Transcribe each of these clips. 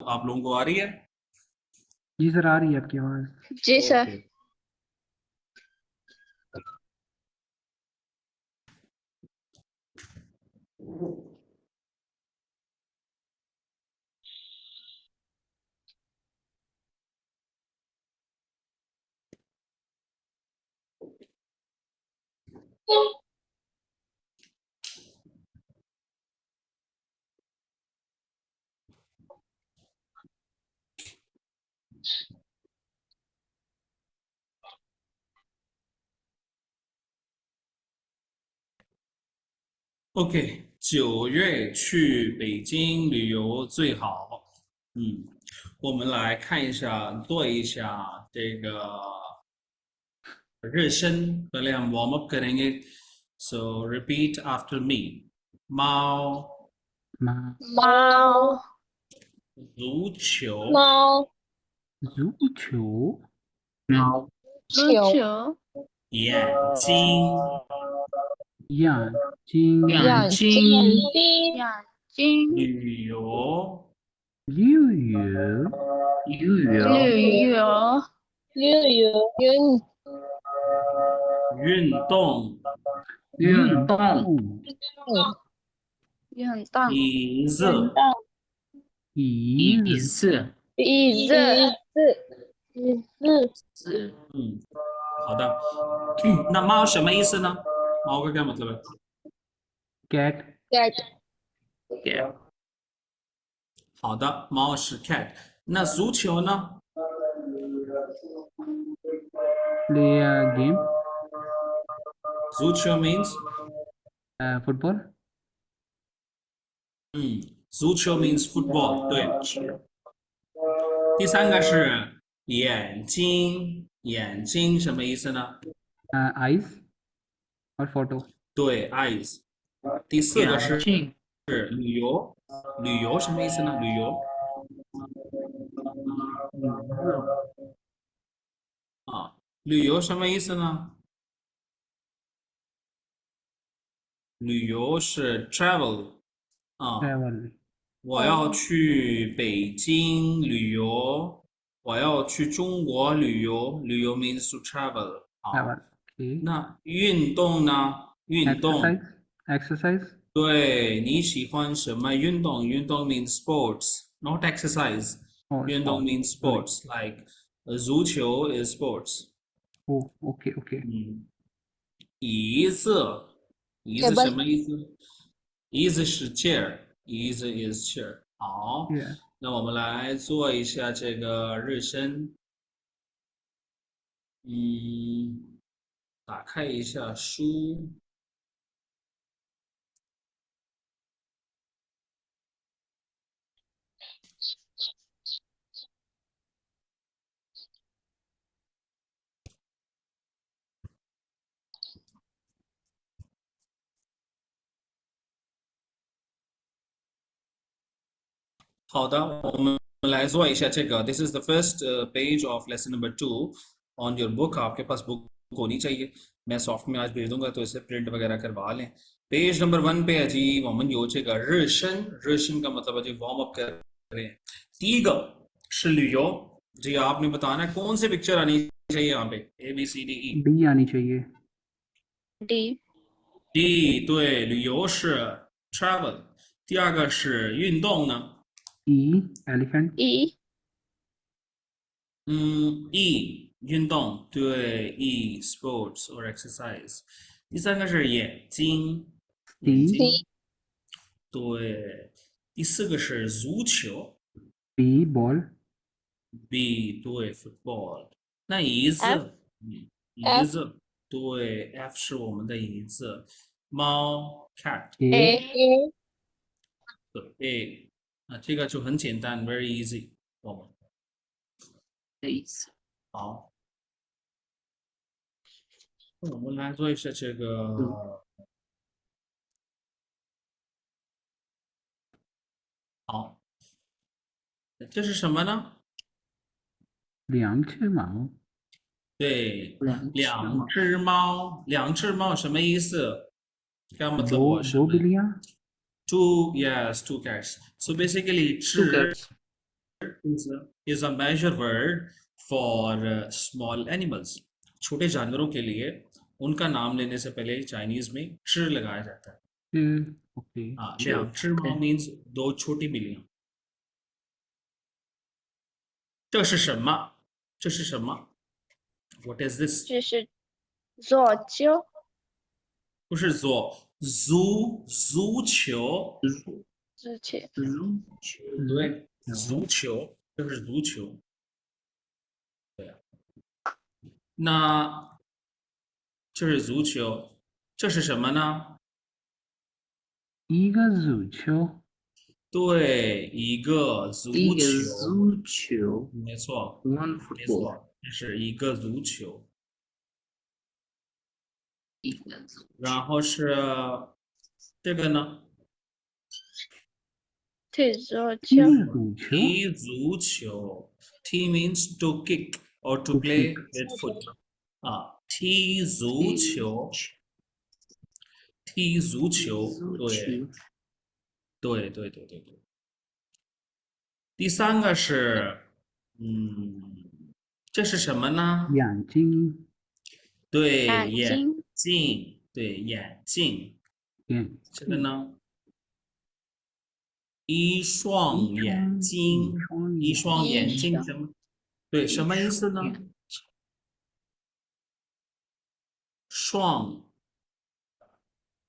आप लोगों को आ रही है? जी सर, आ रही है आपकी आवाज। जी सर। Okay. OK，9月去北京旅游最好。我们来看一下，做一下这个热身，पहले हम वार्म अप करेंगे। So repeat after me。猫、猫、猫足球、猫足球、猫、球眼睛、眼睛、眼睛、眼睛旅游、游泳、游泳、旅游运动、运动、运动椅子、椅子、椅子是好的。那猫什么意思呢？猫का क्या मतलब है? cat、cat、好的，猫是 cat。那足球呢？ play a game、足球 means football、足球 means football。对，第三个是眼睛，眼睛什么意思呢？ eyes और photo。对 ，eyes。第四个是眼镜、旅游，旅游什么意思呢？旅游啊，旅游什么意思呢？旅游是 travel 啊， travel。我要去北京旅游，我要去中国旅游，旅游 means to travel 啊。 travel。okay。那运动呢？运动， exercise。对，你喜欢什么运动？运动 means sports, not exercise. 运动 means sports, like 足球 is sports. oh okay okay。椅子，椅子什么意思？椅子是 chair，椅子 is chair。好，那我们来做一下这个热身。打开一下书。好的，我们来做一下这个。This is the first page of lesson number 2 on your book。आपके पास book होनी चाहिए। मैं soft में आज भेज दूंगा तो इसे प्रिंट वगैरह करवा लें। पेज नंबर 1 पे है जी，我们有这个热身，热身का मतलब है जी वार्म अप कर रहे हैं। 第一个是旅游，जी आपने बताना है कौन सी पिक्चर आनी चाहिए यहाँ पे A B C D E D आनी चाहिए। D 对，旅游是 travel。第二个是运动呢？ E elephant。 E 运动，对 E sports or exercise。第三个是眼睛，眼睛，对。第四个是足球 B ball。 ，B 对 football。那椅子，椅子，对 F 是我们的椅子。猫 cat， A 对 A。那这个就很简单 ，very easy。我们好，我们来做一下这个。好，这是什么呢？两只猫。对，两只猫，两只猫什么意思？क्या मतलब हुआ दो बिल्लियाँ। Two, yes, two cats. So basically, 只 is a measure word for small animals. छोटे जानवरों के लिए उनका नाम लेने से पहले चाइनीज में 吃 लगाया जाता है। Okay. हाँ, 吃 两只猫 okay. means 2 छोटी बिल्लियां। 这是什么？这是什么？ What is this？ 这是座球，不是足球，之前足对，有足球，这是足球。对啊，那这是足球，这是什么呢？一个足球，对，一个足一个球，足球没错， ，one 没 football，错，这是一个足球。一个足然后是这个呢，踢足踢球，足球，踢足球。T means to kick or to To play kick. with foot。啊，踢足球，踢足球，足对，球，对对对对对。第三个是，这是什么呢？眼睛，对，眼眼睛，镜，对，眼镜。眼这个呢？一双眼睛，一双眼睛什么？对，什么意思呢？双，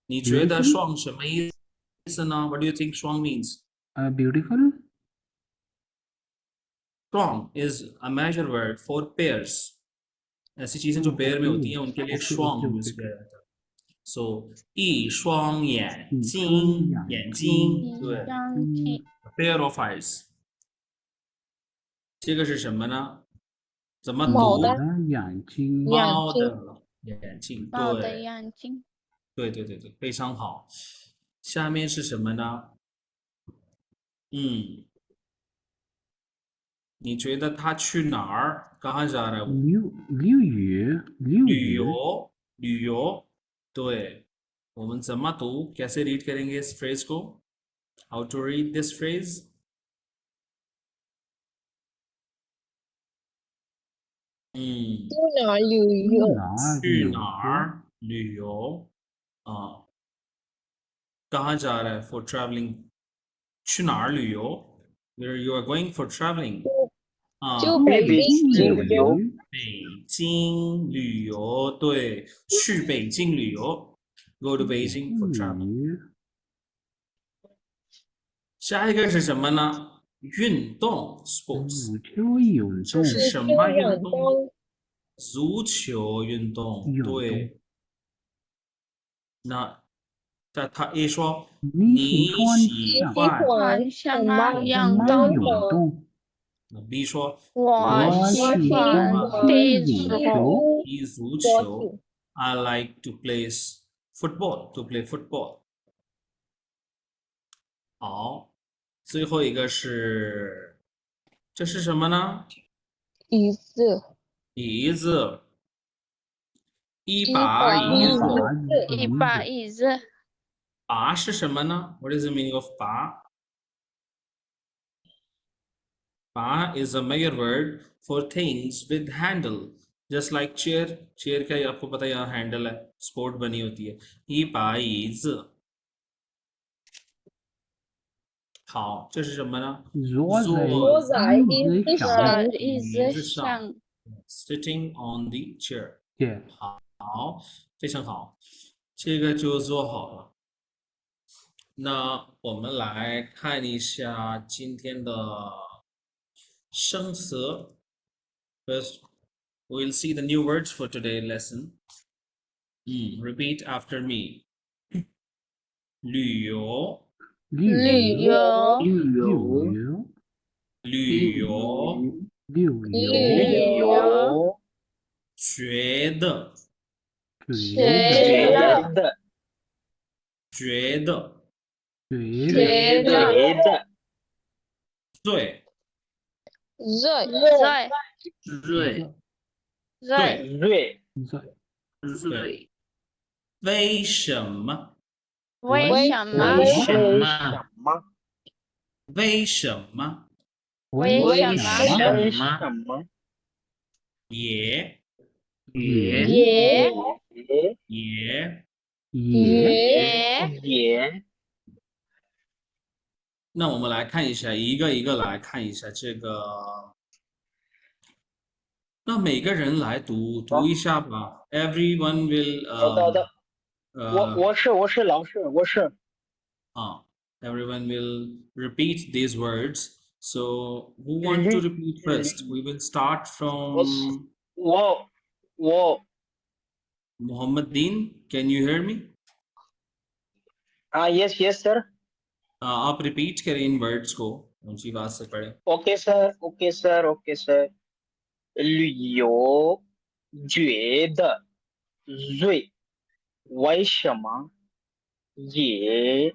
你觉得双什么意思呢？What do you think 双 means？ beautiful, Strong is a measure word for pairs。ऐसी चीजें जो pair में होती हैं उनके लिए Okay, strong okay, use okay. किया जाता है। So 一双眼一睛，双眼眼睛睛，对一张踢， ，pair of eyes。这个是什么呢？怎么读？猫的我的眼睛，猫的眼睛，猫的对，眼睛，对对对对，非常好。下面是什么呢？你觉得他去哪儿？कहाँ जा रहा है वो？旅游，旅游，对，我们怎么读？कैसे read करेंगे इस phrase को? How to read this phrase? 去哪儿旅去游？哪儿旅游？啊，कहाँ जा रहा है for traveling？去哪儿旅游？Where you are going for traveling？啊，北京旅游，北京旅游，对，去北京旅游，go to Beijing for travel。下一个是什么呢？运动 sports。足球运动，这是什么运动？足球运动，对。那他 A 说你喜欢什么样运的？动？那 B 说我喜欢踢足球，踢足球。I like to play football. To play football. 好，最后一个是，这是什么呢？椅子，椅子，一把椅子。一把椅子，把是什么呢？ What is the meaning of 把？把 is a measure word for things with handle. Just like chair, chair का आपको पता है यहाँ handle है, sport बनी होती है. 一把椅子。好，这是什么呢？坐在椅子上，椅子上， sitting on the chair。对，好，非常好，这个就做好了。那我们来看一下今天的生词。First, we'll see the new words for today's lesson. Repeat after me. 旅游，旅游，旅游，旅游，觉得，觉得，觉得，觉得，对，瑞，为什么？为什么？为什么？为什么为什么么也也也也。也也那我们来看一下，一个一个来看一下这个。那每个人来读一下吧。Everyone will 好的好的，我是老师，我是 everyone will repeat these words. So who want to驴 repeat first? We will start 我是 from 我 Muhammad Deen. Can you hear me? yes yes sir आप repeat करें इन words को ऊंची आवाज से पढ़ें. OK sir OK sir OK sir 旅游觉得最为什么也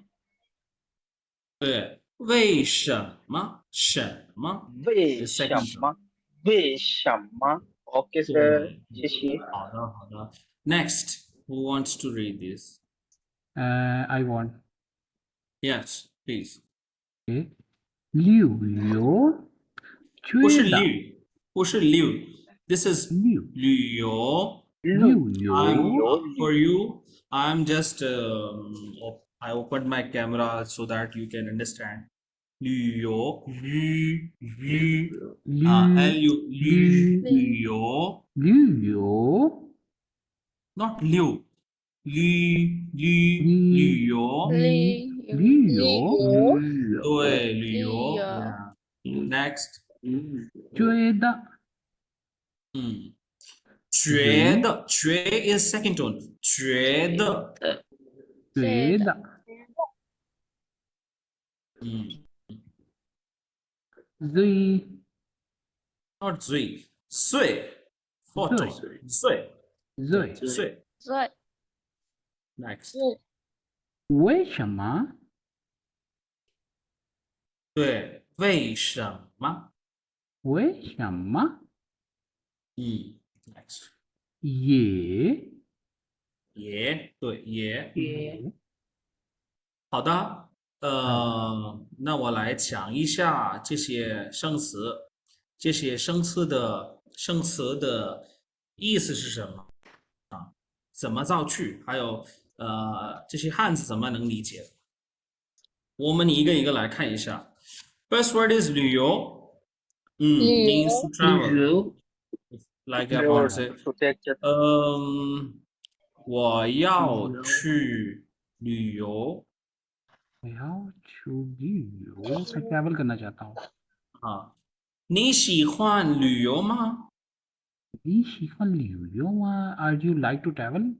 对，为什么？什么为 ？The 什 second one. 么为什么 OK sir 对，谢谢好的，好的。Next, who wants to read this? I want Yes, please. 旅游不是觉得旅，不是溜。This is 旅游。旅I'm 游 for you. I'm just I opened my camera so that you can understand. 旅游，L-U 旅游旅游，not 溜，旅游，旅游对，旅游。Yeah. Next，觉得觉得，觉 is second tone，觉得，觉得最not 醉，岁，fourth tone，岁，对，最岁。Next，为什么对，为什么？为什么Next，也也对，也。也好的，那我来讲一下这些生词，这些生词的意思是什么？怎么造句？还有这些汉字怎么能理解？我们一个一个来看一下。First word is 旅游，means to 旅 travel。游 Like upon say， protected 我要去旅游我要去旅游मैं travel करना चाहता हूँ 啊。你喜欢旅游吗？你喜欢旅游吗 Are you like to travel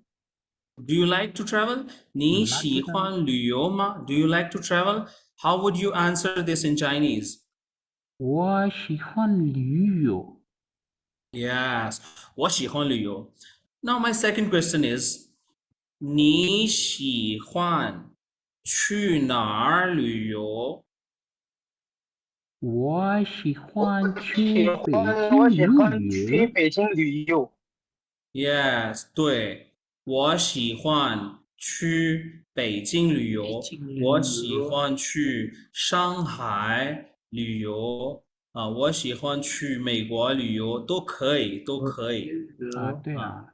Do you like to travel? 你喜欢旅游吗 Do you like to travel? How would you answer this in Chinese? 我喜欢旅游 Yes, 我喜欢旅游。Now my second question is, 你喜欢去哪儿旅游我喜欢去北我京喜欢旅游去北京旅游？Yes，对，我喜欢去北京旅游，我喜欢去上海旅游啊，我喜欢去美国旅游，都可以，都可以。啊对啊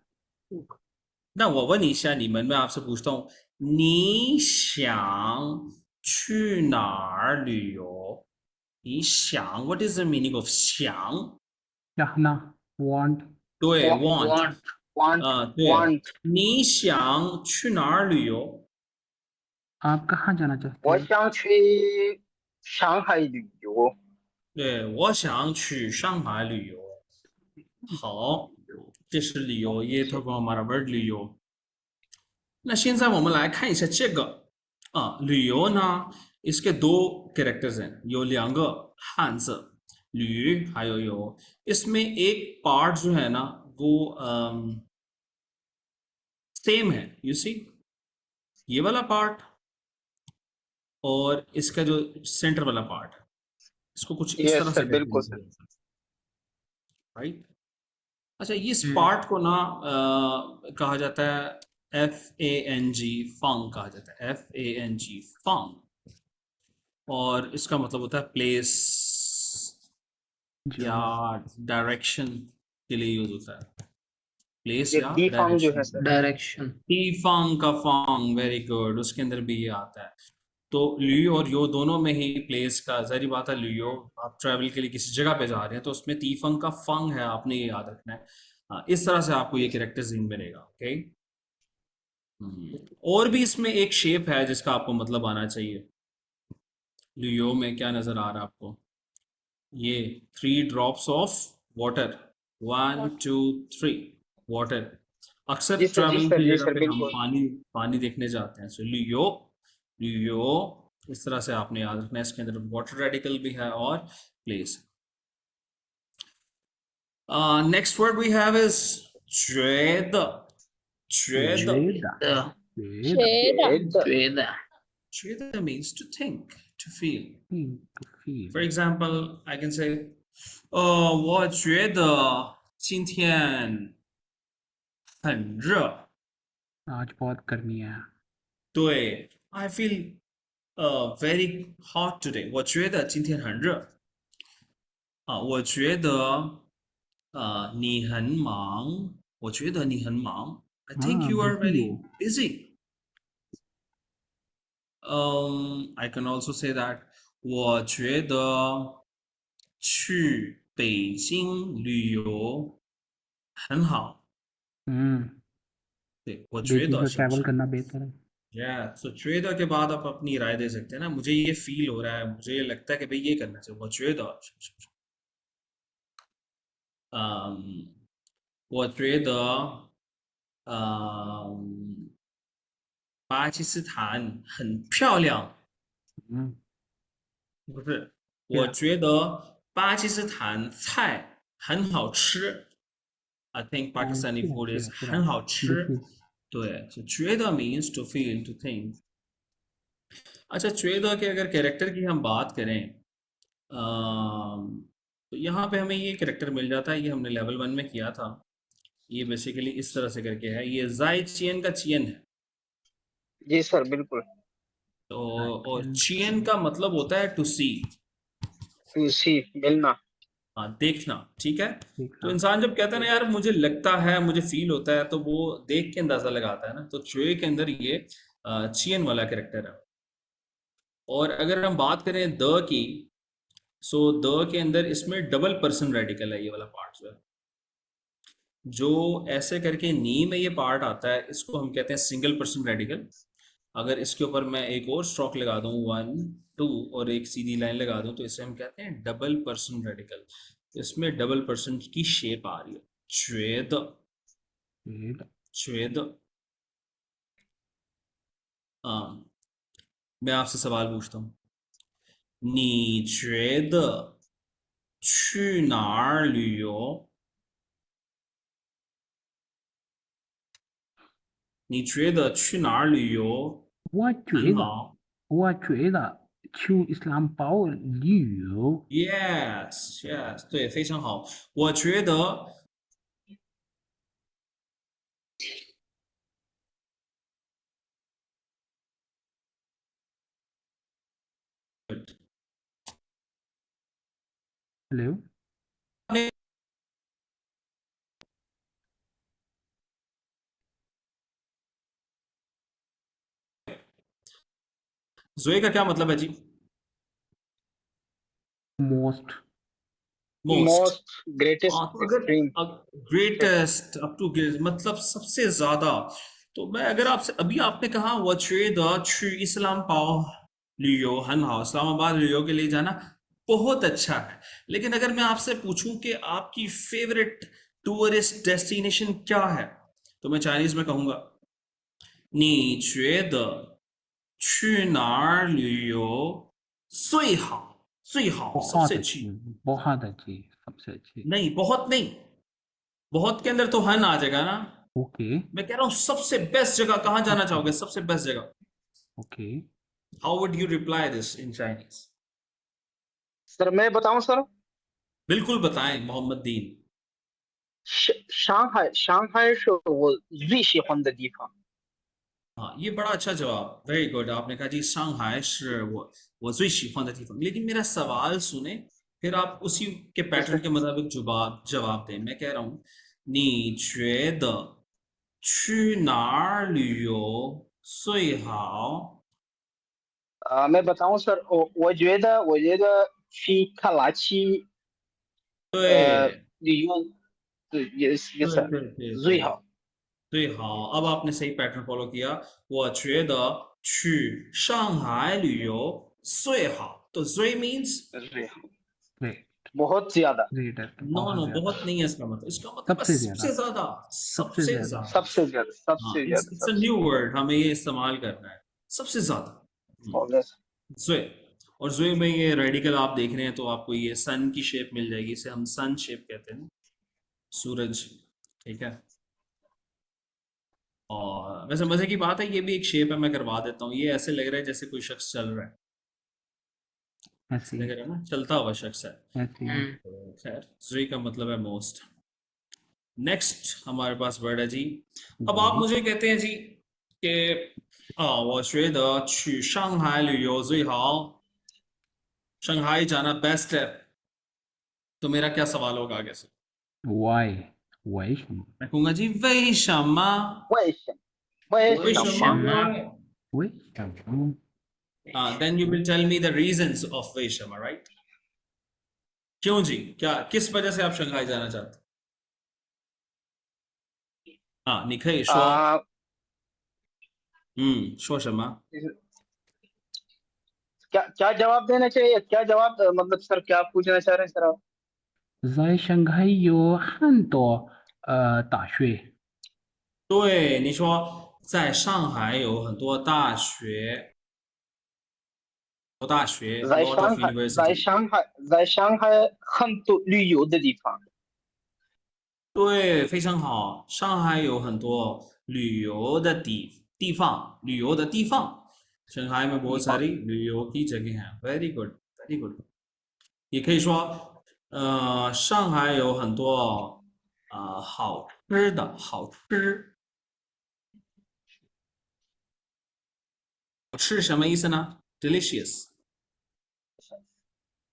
那我问你一下，你们मैं आपसे पूछता हूँ，你想去哪儿旅游？你想，What is the meaning of 想？ चाहना want 对 want ，want，对， want 你想去哪儿旅游？ आप कहाँ जाना चाहते 我 हैं 想去上海旅游对，我想去上海旅游。好，这是旅游ये था वो हमारा word 旅游。那现在我们来看一下这个旅游呢，इसके दो characters हैं，有两个汉字，旅还有游。इसमें एक part जो है ना वो सेम है, you see ये वाला पार्ट और इसका जो सेंटर वाला पार्ट, इसको कुछ इस yes तरह sir से बिल्कुल डिफाइन sir किया, राइट। अच्छा, इस पार्ट को ना कहा जाता है FANG, फंग कहा जाता है, FANG फंग, और इसका मतलब होता है प्लेस या जगह डायरेक्शन के लिए यूज होता है, प्लेस ये या दीफांग जो है डायरेक्शन। Sir, Direction. टीफांग का फांग, वेरी गुड, उसके अंदर भी ये आता है। तो लियो और यो दोनों में ही प्लेस का, जहरी बात है, लियो आप ट्रैवल के लिए किसी जगह पे जा रहे हैं तो उसमें तीफंग का फंग है, आपने ये याद रखना है। हाँ, इस तरह से आपको ये कैरेक्टर ज़हन में रहेगा। ओके, और भी इसमें एक शेप है जिसका आपको मतलब आना चाहिए। लियो में क्या नजर आ रहा है आपको? ये 3 ड्रॉप्स ऑफ वाटर, 1 2 3 वाटर। अक्सर जी सर, जी ट्रैवलिंग सर, की जी जगह सर, पे हम बिल्कुल। पानी पानी देखने जाते हैं। सो लियो, लियो, इस तरह से आपने याद रखना है। इसके अंदर वाटर रेडिकल भी है और place. Next word we have is trade. Trade वेदा The वेदा Sheda. Trade means to think, to feel. to feel For example, I can say, 我觉得今天很热。 आज बहुत गर्मी है।对 I feel very hot today. 我觉得今天很热。我觉得你很忙。我觉得你很忙。I think हाँ you are busy very हो। busy. I can also say that 我觉得去北京旅游很好。对，我觉 baking 得 से 是不 travel 是 करना बेहतर है। या सो ट्रेडर के बाद आप अपनी राय दे सकते हैं ना। मुझे ये फील हो रहा है, मुझे ये लगता है कि भाई ये करना चाहिए। 我觉得我觉得巴基斯坦很漂亮。 हम्म, 不是， क्या 我觉得巴基斯坦菜很好吃。I think Pakistani अच्छा food अच्छा is 很 पुराना 好吃。 dishes. 对，so 觉得 means to feel, to think। अच्छा, च्वेदा के अगर कैरेक्टर की हम बात करें, तो यहाँ पे हमें ये कैरेक्टर मिल जाता है। ये हमने लेवल 1 में किया था। ये बेसिकली इस तरह से करके है, ये जाई चियन का चियन है। जी सर, बिल्कुल। तो और चियन का मतलब होता है टू सी, टू सी, मिलना। हाँ, देखना। ठीक है, ठीक तो है। इंसान जब कहता है ना यार मुझे लगता है, मुझे फील होता है, तो वो देख के अंदाजा लगाता है ना। तो च्वे के अंदर ये चियन वाला कैरेक्टर है। और अगर हम बात करें द की, सो द के अंदर इसमें डबल पर्सन रेडिकल है, ये वाला पार्ट जो है, जो ऐसे करके नी में ये पार्ट आता है, इसको हम कहते हैं सिंगल पर्सन रेडिकल। अगर इसके ऊपर मैं एक और स्ट्रोक लगा दूं 1 2 और एक सीधी लाइन लगा दूं, तो इसे हम कहते हैं डबल पर्सन रेडिकल। इसमें डबल पर्सन की शेप आ रही है, श्वेद, वेदा श्वेद। मैं आपसे सवाल पूछता हूँ, 你觉得去哪儿旅游？你觉得去哪儿旅游 我觉得很好我觉得去伊斯兰堡旅游？Yes, yes，对，非常好。我觉得हेलो जोए का क्या मतलब है जी? Most most. मोस्ट, ग्रेटेस्ट, तो एक्सट्रीम। अगर ग्रेटेस्ट, अप टू ग्रेट, मतलब सबसे ज्यादा। तो मैं अगर आपसे, अभी आपने कहा 我觉得去伊斯兰堡旅游很好, इस्लामाबाद लियो के लिए जाना बहुत अच्छा है। लेकिन अगर मैं आपसे पूछूं कि आपकी फेवरेट टूरिस्ट डेस्टिनेशन क्या है, तो मैं चाइनीज में कहूंगा 你觉得去哪儿旅游最好？最好 बहुत सबसे अच्छी अच्छी। बहुत अच्छी सबसे अच्छी नहीं, बहुत नहीं, बहुत के अंदर तो हन आ जाएगा ना। ओके मैं कह रहा हूं सबसे बेस्ट जगह कहां जाना चाहोगे? सबसे बेस्ट जगह। Okay how would you reply this in Chinese? Sir मैं बताऊं सर? बिल्कुल बताएं मोहम्मद दीन। 上海是我最喜欢的地方。 हाँ, ये बड़ा अच्छा जवाब, वेरी गुड। आपने कहा जी, सांघाई 是我最喜欢的地方। लेकिन मेरा सवाल सुने, फिर आप उसी के पैटर्न के मुताबिक जवाब जवाब दें। मैं कह रहा हूँ 你觉得去哪儿旅游最好？ मैं बताऊं सर,我觉得去卡拉奇对旅游也对是对对最好。对，好，अब आपने सही पैटर्न फॉलो किया। 我觉得去上海旅游最好，तो 最 means 最好 ग्रेट बहुत ज्यादा ग्रेटेस्ट नो बहुत नो ज्यादा बहुत नहीं है इसका मतलब। इसका मतलब है सबसे ज्यादा सबसे ज्यादा, सबसे सबसे ज्यादा ज्यादा। सबसे ज्यादा हाँ, सबसे ज्यादा इट्स अ न्यू वर्ड, हमें ये इस्तेमाल करना है, सबसे ज्यादा। सबसे ज़्वे, और ज़्वे में ये रेडिकल आप देख रहे हैं तो आपको ये सन की शेप मिल जाएगी, इसे हम सन शेप कहते हैं, सूरज, ठीक है। और वैसे मजे की बात है, ये भी एक शेप है, मैं करवा देता हूँ। ये ऐसे लग रहा है जैसे कोई शख्स चल रहा है, ऐसे लग रहा है ना, चलता हुआ शख्स है। ऐसे तो खैर, ज़्वे का मतलब है मोस्ट। नेक्स्ट हमारे पास वर्ड है जी। अब आप मुझे कहते हैं जी कि 我觉得去上海旅游最好，शंघाई जाना बेस्ट है। तो मेरा क्या सवाल होगा आगे से? वाई वाई मैं कहूंगा जी 为什么？为什为为什什么么？ Y then you will tell me the reasons of 为什么 right? क्यों जी? क्या किस वजह से आप शंघाई जाना चाहते हैं? 你可以说啊？说什么？ क्या क्या जवाब देना चाहिए? क्या जवाब मतलब सर क्या पूछना चाह रहे हैं सर आप? 在上海有很多大学，对，你说在上海有很多大学在 lot of 上海，在 university。上海，在上海很多旅游的地方。对，非常好。上海有很多旅游的地方，旅游的地方。शंघाई में बहुत सारी旅游की जगह हैं। वेरी गुड, वेरी गुड।也可以说，上海有很多好吃的，好吃。好吃什么意思呢？delicious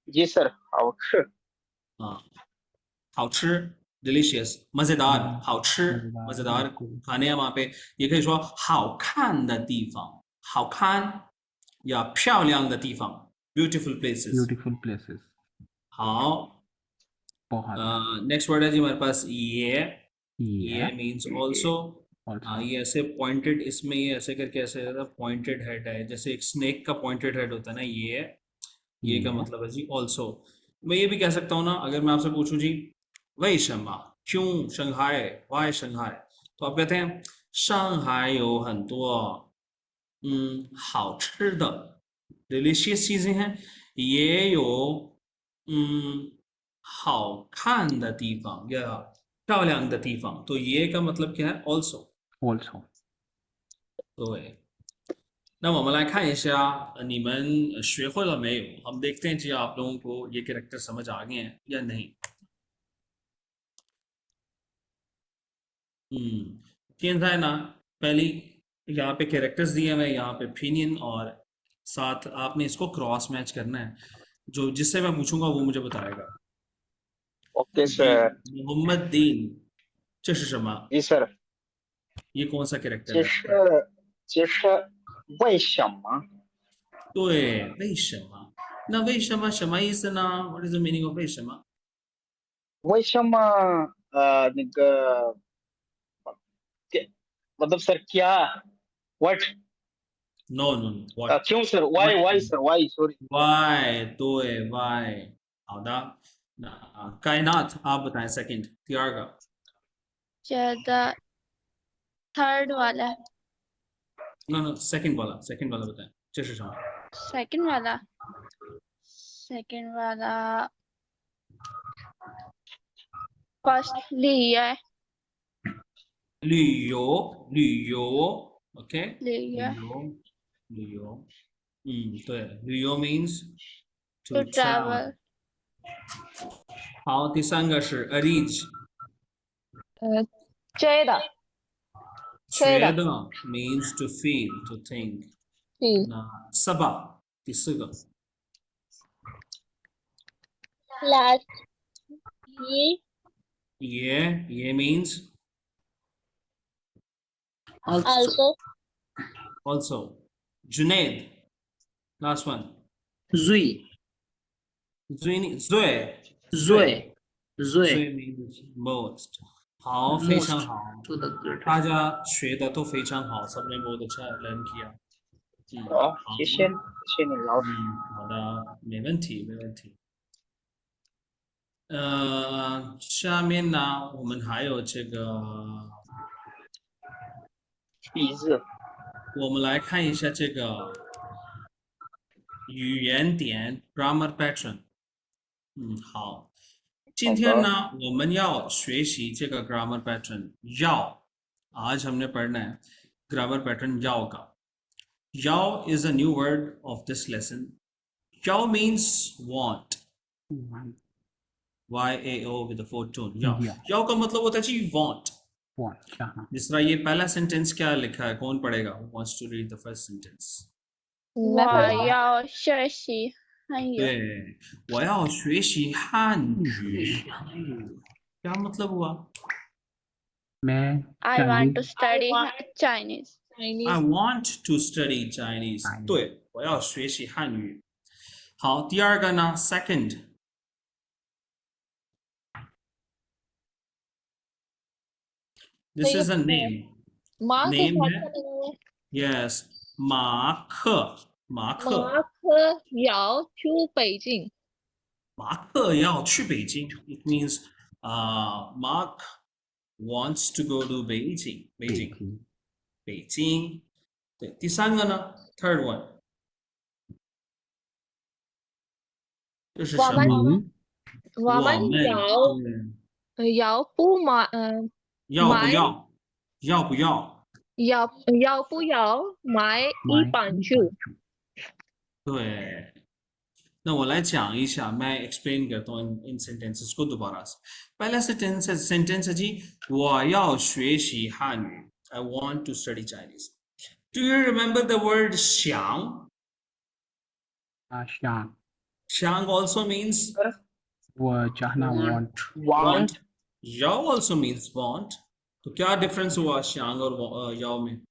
जी सर, 好吃。啊，好吃 delicious मजेदार 好吃 मजेदार खाने हैं वहां पे।也可以说好看的地方，好看या 漂亮的地方 beautiful places。 ब्यूटीफुल प्लेसेस 好， बहुत नेक्स्ट वर्ड है जी हमारे पास ये ये मीन्स ऑल्सो। also ये ऐसे पॉइंटेड, इसमें ये ऐसे करके ऐसे पॉइंटेड हेड है, जैसे एक स्नेक का पॉइंटेड हेड होता है ना, ये का ये मतलब है जी ऑल्सो। मैं ये भी कह सकता हूँ ना, अगर मैं आपसे पूछूं जी वही शंघा क्यों शंघाई, वाई शंघाई, तो आप कहते हैं शंघाई有很多好吃的 delicious चीजें हैं, ये 有好看的地方या 漂亮的地方, तो ये का मतलब क्या है also。 also 对，那我们来看一下你们学会了没有？हम देखते हैं जी आप लोगों को ये कैरेक्टर समझ आ गए हैं या नहीं।现在呢 पहली यहाँ पे कैरेक्टर्स दिए हुए हैं, यहाँ पे opinion और साथ आपने इसको क्रॉस मैच करना है। जो जिससे मैं पूछूंगा वो मुझे बताएगा। ओके जी सर। मोहम्मद दीन 这是什么？ जी सर, ये कौन सा कैरेक्टर 这 है? 是这是为什么？对，为什么？那为什么什么意思呢？ What is the meaning of 为什么？为什么那个मतलब सर क्या what No, no, no. What? क्यों sir why sir why sorry Why? 对 why 好的，那कायनात आप बताएं सेकंड तीसरा का। 觉得 थर्ड वाला नो नो सेकंड वाला बताएं 这是什么？ सेकंड वाला फर्स्ट लिया 旅游 OK लिया 旅游对，旅游 means to travel 好，第三个是 arrange 追的觉得 means to feel to think。 嗯那 sabah 第四个 last ye ये means Also. also also. Junaid, last one. Zui. Zoe, Zoe. Zoe. Zoe means most. 好，非常 Most 好， to the greatest. 大家学的都非常好，सबने बहुत अच्छा learn किया。好，好，谢谢你老师。好的，没问题，没问题。下面呢，我们还有这个，例字，我们来看一下这个语言点 grammar pattern。好，今天呢，我们要学习这个 grammar pattern。आज हमने पढ़ना है grammar pattern 要का। 要 is a new word of this lesson. 要 means want. YAO with the fourth tone. 要का मतलब होता है जी want. चाहना। जिस तरह ये पहला सेंटेंस क्या लिखा है, कौन पढ़ेगा? Who wants to read the first sentence? 我要学习汉语。对，我要学习汉语。क्या मतलब हुआ? मैं I want to study Chinese. I want to study Chinese. 对，我要学习汉语。好，第二个呢 ，second。This is a name. 马克 Name 马 है 克的 yes，马克，马克，马克要去北京。马克要去北京。It means Mark wants to go to Beijing. Beijing. 北京。对，第三个呢 ，third one。这是什么？我们要不买要不要？要不要？要不要买一本书？对，那我来讲一下，मैं explain करता हूँ इन sentences को दोबारा से। पहला sentence है जी, 我要学习汉语 I want to study Chinese. Do you remember the word 想? 想 also means 我चाहना want याओ also means want. तो क्या डिफरेंस हुआ श्यांग और याओ में?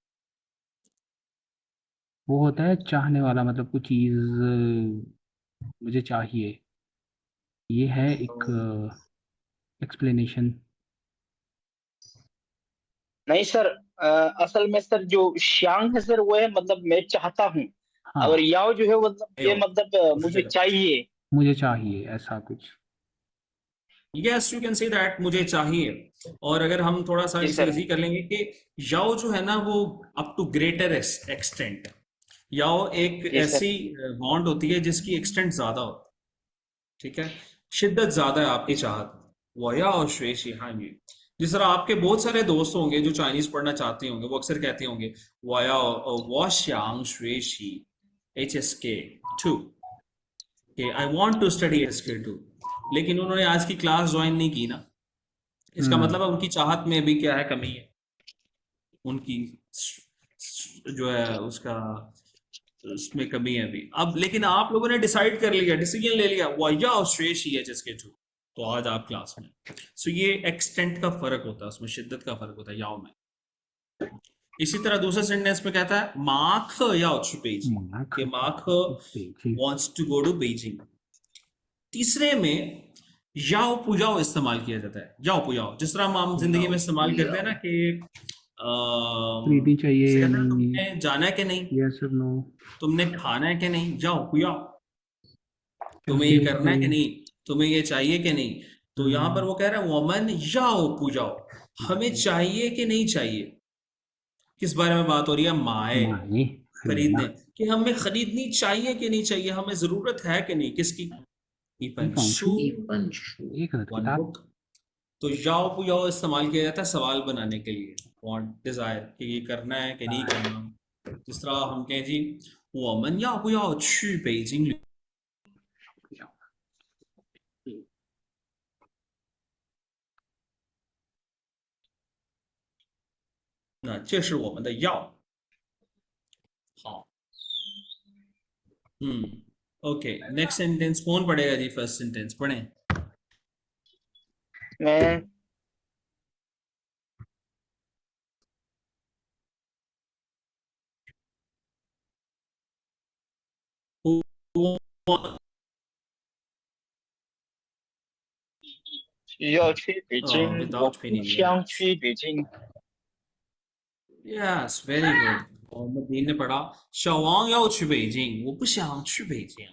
वो होता है चाहने वाला, मतलब कुछ चीज मुझे चाहिए। ये है एक एक्सप्लेनेशन। नहीं सर, असल में सर जो श्यांग है सर वो है मतलब मैं चाहता हूँ। हाँ, और याओ जो है मतलब ये मतलब मुझे चाहिए ऐसा कुछ। Yes, you can say that मुझे चाहिए। और अगर हम थोड़ा सा जी इसे सर। इजी कर लेंगे कि याओ जो है ना वो अप टू ग्रेटर एक्सटेंट। याओ एक जी सर। ऐसी बॉन्ड होती है जिसकी एक्सटेंट ज्यादा होती है, ठीक है, शिद्दत ज्यादा है आपकी चाहत में। वो याओ श्वेशी हांगी। जिस तरह आपके बहुत सारे दोस्त होंगे जो चाइनीज पढ़ना चाहते होंगे, वो अक्सर कहते होंगे वो याओ वो श्यांग श्वेशी HSK 2 कि I want to study HSK 2, लेकिन उन्होंने आज की क्लास ज्वाइन नहीं की ना। इसका मतलब है उनकी चाहत में भी क्या है, कमी है उनकी, जो है उसका उसमें कमी है अभी। अब लेकिन आप लोगों ने डिसाइड कर लिया, डिसीजन ले लिया वो या श्रेष ही है जिसके थ्रू, तो आज आप क्लास में। सो ये एक्सटेंट का फर्क होता है, उसमें शिद्दत का फर्क होता है याओ में। इसी तरह दूसरे सेंटेंस में कहता है मार्क याओ टू बेजिंग, कि Mark wants to go to Beijing. तीसरे में याओ पुयाओ इस्तेमाल किया जाता है। याओ पुयाओ जिस तरह हम जिंदगी में इस्तेमाल करते हैं ना कि खरीदनी चाहिए या नहीं, तुमने जाना है कि नहीं, यस और नो, तुमने खाना है कि नहीं, जाओ पुयाओ, तुम्हें ये करना है कि नहीं, तुम्हें ये चाहिए कि नहीं। तो यहाँ पर वो कह रहा है वोमन याओ पुयाओ, हमें चाहिए कि नहीं चाहिए। किस बारे में बात हो रही है? माए, खरीदने, कि हमें खरीदनी चाहिए कि नहीं चाहिए, हमें जरूरत है कि नहीं, किसकी? One book. तो याओ पुयाओ इस्तेमाल किया जाता है सवाल बनाने के लिए, वांट, डिजायर, कि ये करना है कि नहीं करना। जिस तरह हम कहें जी 我们要不要去北京旅，那这是我们的要。好， ओके, नेक्स्ट सेंटेंस कौन पढ़ेगा जी? फर्स्ट सेंटेंस पढ़ें। मैं 要去北京， without 我 feeling, 不想 yes. 去北京。 Yes, very good. Mohammad दीन ने पढ़ा, 小王要去北京，我不想去北京。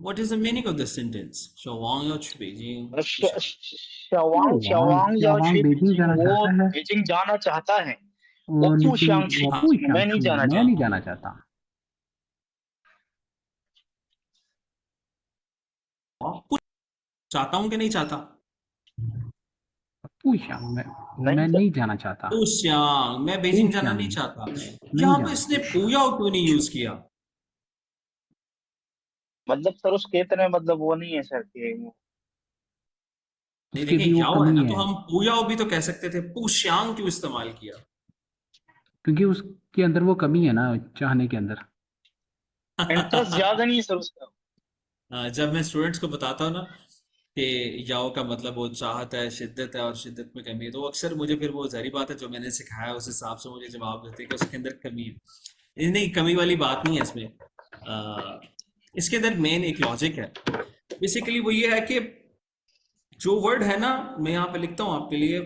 what is the meaning of this sentence? 小王要去北京，不小想。小王小王要去北 Beijing 京， जाना 我 चाहता है 北京जाना चाहता है। 我 और 不 लेकिन 想去， वो पूछ मैं नहीं जाना मैं चाहता। नहीं जाना चाहता। 不 चाहता हूँ कि नहीं चाहता? पूछा मैं नहीं जाना चाहता। 不想, मैं बीजिंग जाना नहीं चाहता। नहीं यहाँ जाना पे इसने पूयाओ क्यों नहीं यूज किया? मतलब सर उसके इतने मतलब वो नहीं है सर कि नहीं, उसके देखिए भी वो याओ है कमी ना, है तो हम पूयाओ भी तो कह सकते थे, पूश्यांग क्यों इस्तेमाल किया? क्योंकि उसके अंदर वो कमी है ना, चाहने के अंदर। इंटरेस्ट ज्यादा नहीं है सर उसका। जब मैं स्टूडेंट्स को बताता हूँ ना कि याओ का मतलब वो चाहत है, शिद्दत है, और शिद्दत में कमी है, तो वो अक्सर मुझे फिर वो ज़ाहिर बात है जो मैंने सिखाया उस हिसाब से मुझे जवाब देते हैं कि उसके अंदर कमी है। ये नहीं, कमी वाली बात नहीं है इसमें। इसके अंदर मेन एक लॉजिक है। बेसिकली वो ये है कि जो वर्ड है ना, मैं यहाँ पे लिखता हूँ आपके लिए,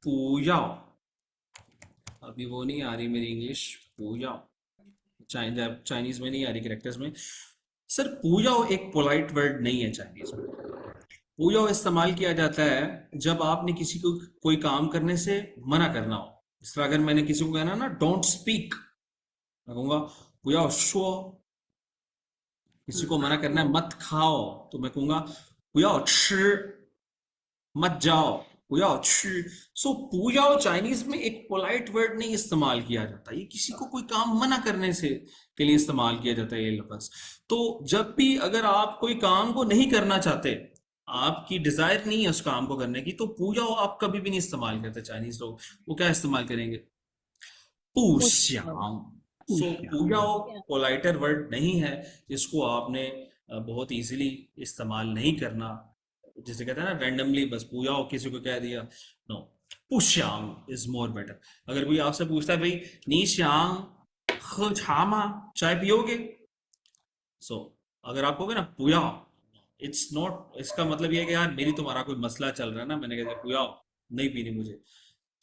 पूयाओ। अभी वो नहीं आ रही मेरी इंग्लिश, पूयाओ चाइनीज में नहीं आ रही कैरेक्टर्स में। सर पूयाओ एक पोलाइट वर्ड नहीं है चाइनीज में। पूयाओ इस्तेमाल किया जाता है जब आपने किसी को कोई काम करने से मना करना हो। इस तरह अगर मैंने किसी को कहना ना डोंट स्पीक, मैं कहूंगा पूयाओ शो। किसी को मना करना है मत खाओ, तो मैं कहूंगा पूयाओ ची, मत जाओ पुयाओ ची। सो पुयाओ चाइनीज में एक पोलाइट वर्ड नहीं इस्तेमाल किया जाता, ये किसी को कोई काम मना करने से के लिए इस्तेमाल किया जाता है ये लफ्ज। तो जब भी अगर आप कोई काम को नहीं करना चाहते, आपकी डिजायर नहीं है उस काम को करने की, तो पुयाओ आप कभी भी नहीं इस्तेमाल करते चाइनीज लोग। वो क्या इस्तेमाल करेंगे? पुश्यांग। सो पुयाओ पोलाइटर वर्ड नहीं है, जिसको आपने बहुत इजीली इस्तेमाल नहीं करना। जिसे कहते हैं ना रैंडमली बस पुयाओ किसी को कह दिया, नो। पुश्यांग इज मोर बेटर। अगर कोई आपसे पूछता है भाई नी श्यांग ख छामा, चाय पियोगे? सो अगर आप कहोगे ना पुयाओ, इट्स नॉट, इसका मतलब ये है कि यार मेरी तुम्हारा कोई मसला चल रहा है ना, मैंने कहा पुयाओ नहीं पीनी मुझे।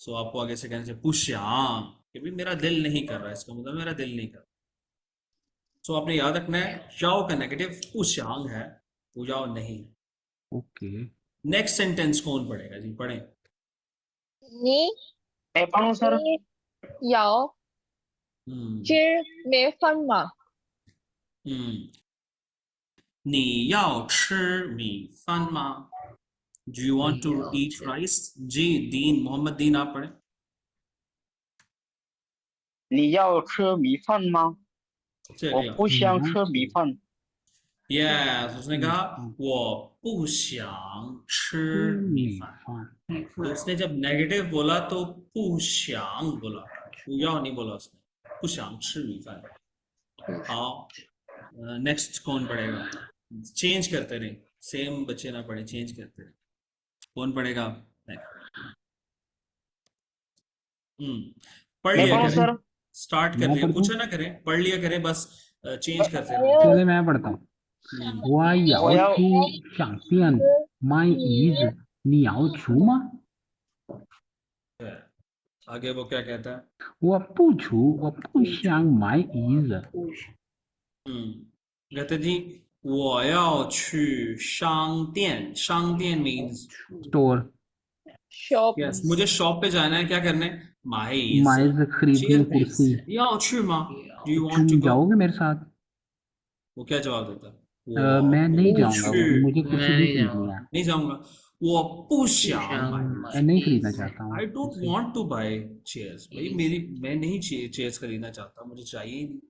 सो आपको आगे से कहना चाहिए पुश्यांग कि भाई मेरा दिल नहीं कर रहा है, इसका मतलब मेरा दिल नहीं कर रहा। सो आपने याद रखना है शाओ का नेगेटिव पुश्यांग है, पुयाओ नहीं। ओके नेक्स्ट सेंटेंस कौन पढ़ेगा जी? पढ़ें। 你 मैं पढ़ूं sir? 你有 hmm 吃米饭吗？ hmm 你要吃米饭吗? Do you want to eat rice? जी दीन, मोहम्मद दीन आप पढ़ें। 你要吃米饭吗？ चलिए 我不想吃米饭。 यस, उसने कहा वो 不想吃米饭। तो उसने जब नेगेटिव बोला तो 不想 बोला, पुयाओ नहीं बोला उसने, 不想吃米饭. हाँ, नेक्स्ट कौन पढ़ेगा? चेंज करते रहे, सेम बच्चे ना पढ़े, चेंज करते रहे। कौन पढ़ेगा? पढ़ मैं लिया पढ़ूं करें, सर? स्टार्ट कर मैं लिया, पढ़ दूं? पूछा ना करें, पढ़ लिया करें, बस चेंज करते रहे। चले मैं पढ़ता हूँ। 我要我要去商店买椅子，你要去吗？ आगे वो क्या कहता है? 我不去，我不想买椅子。 कहते जी 我要去商店, 商店 means स्टोर shop यस, मुझे शॉप पे जाना है, क्या करना है? माइज खरीदनी है, कुर्सी। 要去吗? Do you want to तुम go? जाओगे मेरे साथ? वो क्या जवाब देता है? मैं नहीं 我 जाऊंगा, 不去, मुझे कुर्सी नहीं खरीदनी है। नहीं जाऊंगा. 我不想买 मैं नहीं खरीदना चाहता हूँ I don't कुर्सी। want to buy chairs. भाई मैं नहीं चेयर्स खरीदना चाहता, मुझे चाहिए ही नहीं.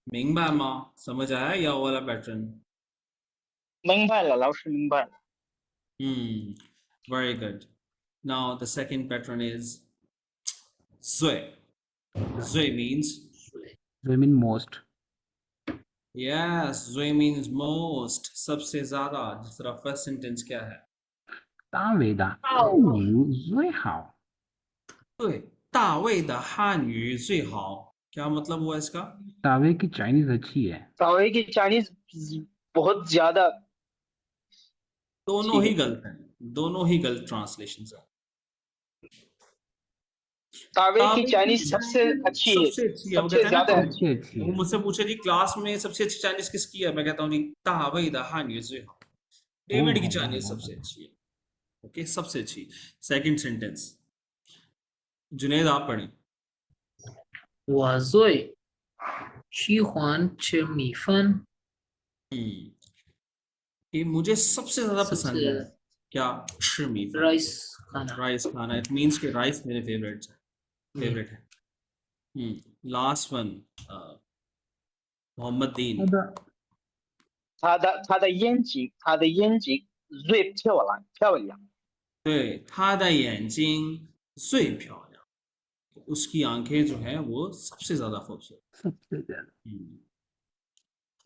明白吗? समझ आया या वाला pattern? 明白了，老师明白了。 Very good. Now the second pattern is 醉. 醉 means ज़ुई mean most. Yes, Zui means most, सबसे ज्यादा। जिस तरह फर्स्ट सेंटेंस क्या है? 大卫的汉语最好。对，大卫的汉语最好，क्या मतलब हुआ इसका? दावे की चाइनीज अच्छी है। तावे की चाइनीज बहुत ज्यादा दोनों अच्छी ही है। गलत हैं, दोनों ही गलत ट्रांसलेशन है। तावे की तावे चाइनीज की सबसे अच्छी है, सबसे अच्छी है। वो सबसे कहते हैं ना, ज्यादा अच्छी। सबसे अच्छी वो है। मुझसे पूछे जी क्लास में सबसे अच्छी चाइनीज किसकी है, मैं कहता हूँ जी तावे द हान डेविड की चाइनीज सबसे अच्छी है। ओके, सबसे अच्छी। सेकंड सेंटेंस जुनेद आप पढ़ें। 我最喜欢吃米饭， ये मुझे सबसे ज्यादा पसंद है सबसे क्या? शी राइस खाना। राइस खाना। इट मीन्स कि राइस मेरे फेवरेट है। लास्ट वन मोहम्मद दीन। 他的他的眼睛最漂亮。对，他的眼睛最漂亮，उसकी आंखें जो हैं वो सबसे ज्यादा खूबसूरत। सबसे ज्यादा।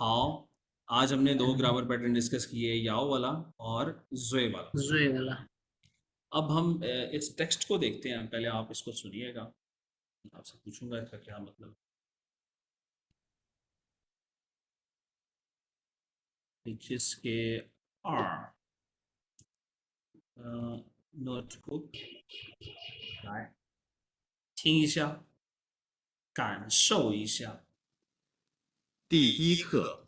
हाँ, आज हमने दो ग्रामर पैटर्न डिस्कस किए, याओ वाला और ज़ुए वाला। ज़ुई वाला। अब हम इस टेक्स्ट को देखते हैं। पहले आप इसको सुनिएगा, आपसे पूछूंगा इसका क्या मतलब। जिसके are notebook 来听一下，感受一下。第一课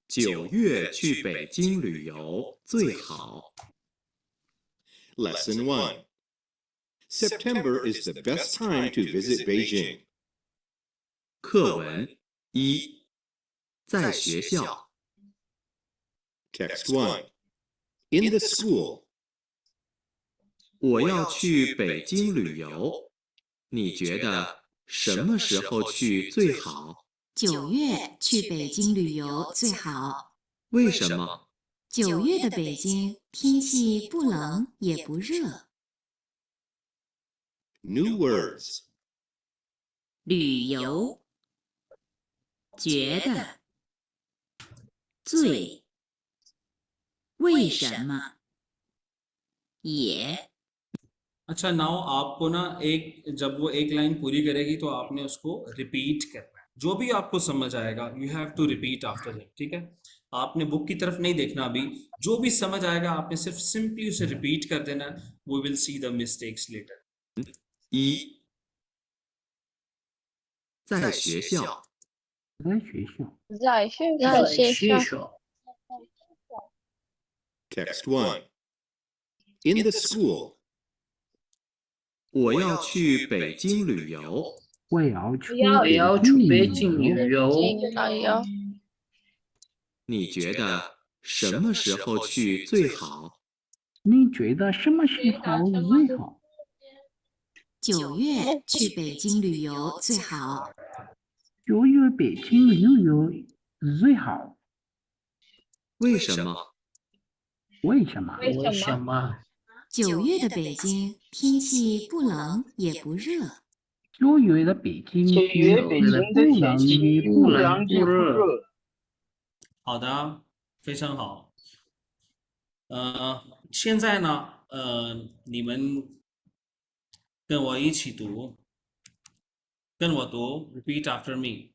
，9月去北京旅游最好。Lesson 1. September is the best time to visit Beijing. 课文1，在学校。Text 1. In the school. 我要去北京旅游，你觉得什么时候去最好9月去北京旅游最好。为什么9月的北京天气不冷也不热。？New words. 旅游，觉得，最，为什么，也。अच्छा, नाउ आपको ना जब वो एक लाइन पूरी करेगी तो आपने उसको रिपीट करना है। जो भी आपको समझ आएगा you have to repeat after him, ठीक है? आपने बुक की तरफ नहीं देखना अभी, जो भी समझ आएगा आपने सिर्फ सिंपली उसे रिपीट कर देना। We will see the mistakes later. 1，在学校。在学校。在学在学校。 Text 1. In the school. 我要去北京旅游，我要去我要去北京旅游，你觉得什么时候去最好？你觉得什么时候最好？9月去北京旅游最好。？9月北京旅游最好。为什么？为什么？为什么9月的北京天气不冷也不热。9月的北京9月北京的天气不冷也不热。好的，非常好。现在呢，你们跟我一起读，跟我读 ，repeat after me。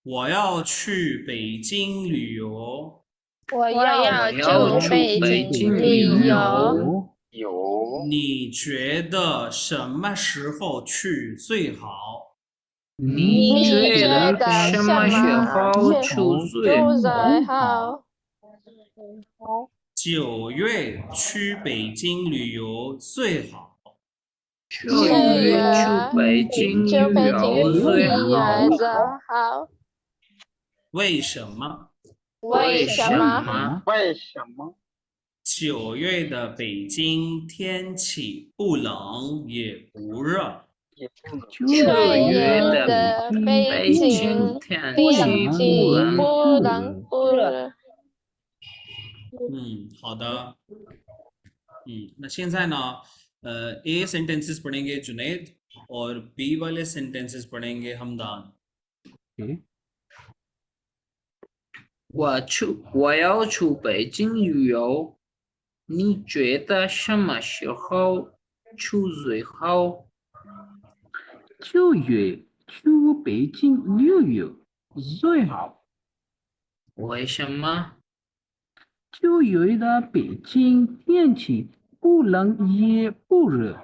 我要去北京旅游。我要去北京旅游。你觉得什么时候去最好？你觉得什么时候去最好？9月去北京旅游最好。9月去北京旅游最好。为什么？为什么？9月的北京天气不冷也不热。9月的北京天气不冷不热。好的。那现在呢A sentences पढ़ेंगे जुनैद और B वाले सेंटेंसेस पढ़ेंगे हमदान। ओके 我要去北京旅游，你觉得什么时候去最好？ 9月去北京旅游最好。为什么？ 9月的北京天气不冷也不热。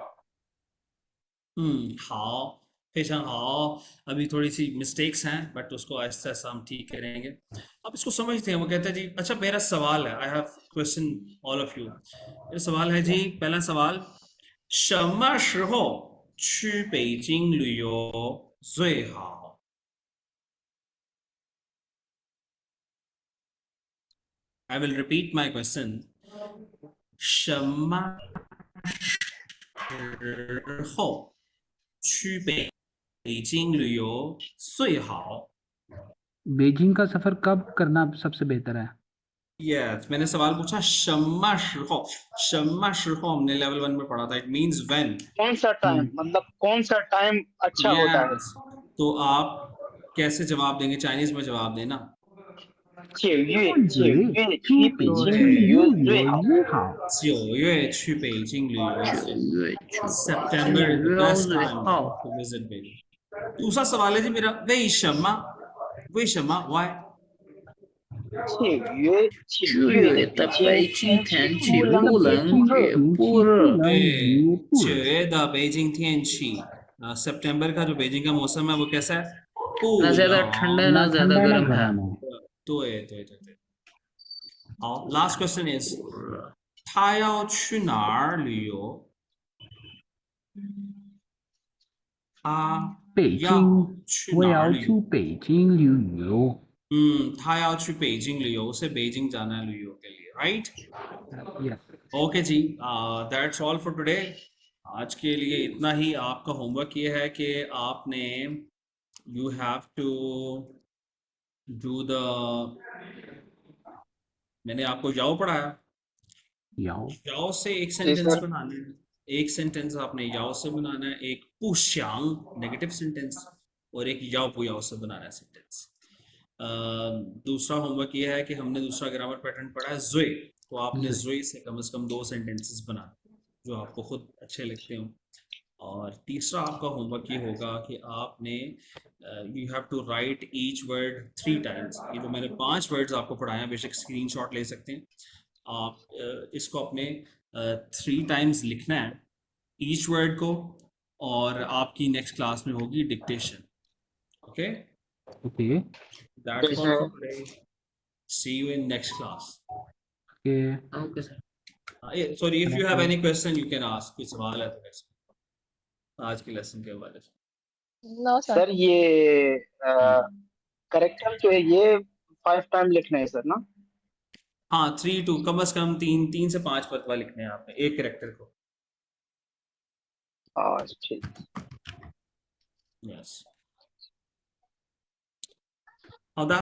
好, 非常好. अभी थोड़ी सी मिस्टेक्स हैं बट उसको आहिस्ता आहिस्ता हम ठीक करेंगे. अब इसको समझते हैं. वो कहता है जी, अच्छा मेरा सवाल है, I have question all of you. मेरा सवाल है जी, पहला सवाल, 什么时候去北京旅游最好? I will repeat my question. 什么时候去北京旅游最好? Beijing का सफर कब करना सबसे बेहतर है? Yes, मैंने सवाल पूछा 什么时候? 什么时候हमने लेवल 1 में पढ़ा था. It means when. कौन सा टाइम, मतलब कौन सा टाइम अच्छा होता है? Yes. तो आप कैसे जवाब देंगे? चाइनीज में जवाब देना. 9月去北京对旅游最好。好。 9月去北京旅游最好. 9月去 September is the best 最 time 好。 to visit Beijing. दूसरा सवाल है जी मेरा, 为什么? 为什么? Why? 9月9月的北京天气不冷也不热。对, 9月的北京天气, सितंबर का जो बेजिंग का मौसम है वो कैसा है? ना ज्यादा ठंडा ना ज्यादा गर्म है। 对。好, last question is, 他要去哪儿旅游? 他北要京，去我要哪儿旅游? 去北京旅游。他要去北京旅游, उसे बेजिंग जाना है旅游के लिए, right? Yes. Okay ji, that's all for today. आज के लिए इतना ही. आपका होमवर्क ये है कि आपने you have to do the, मैंने आपको याओ पढ़ाया. याओ याओ से एक जी सेंटेंस सर। बनाना है. एक सेंटेंस आपने याओ से बनाना है, एक पुश्यांग नेगेटिव सेंटेंस, और एक याओ पुयाओ से बनाना है सेंटेंस. दूसरा होमवर्क ये है कि हमने दूसरा ग्रामर पैटर्न पढ़ा है जुए, तो आपने जुए से कम 2 सेंटेंसेस बनाने जो आपको खुद अच्छे लगते हो. और तीसरा आपका होमवर्क ये होगा कि आपने you have to write each word 3 times. ये जो मैंने 5 वर्ड्स आपको पढ़ाए हैं, बेशक स्क्रीनशॉट ले सकते हैं आप. इसको अपने 3 टाइम्स लिखना है ईच वर्ड को, और आपकी नेक्स्ट क्लास में होगी dictation. Okay, okay that's all for today. See you in next class. Okay okay sir. Sorry, if you have any question you can ask. कोई सवाल है तो कैसे आज के लेसन के हवाले से. No sir. सर ये करेक्टर जो है ये 5 टाइम लिखना है सर ना? हाँ, 3 to कम से कम 3 से 5 पतवा लिखने हैं आपने एक करेक्टर को. ठीक। Yes.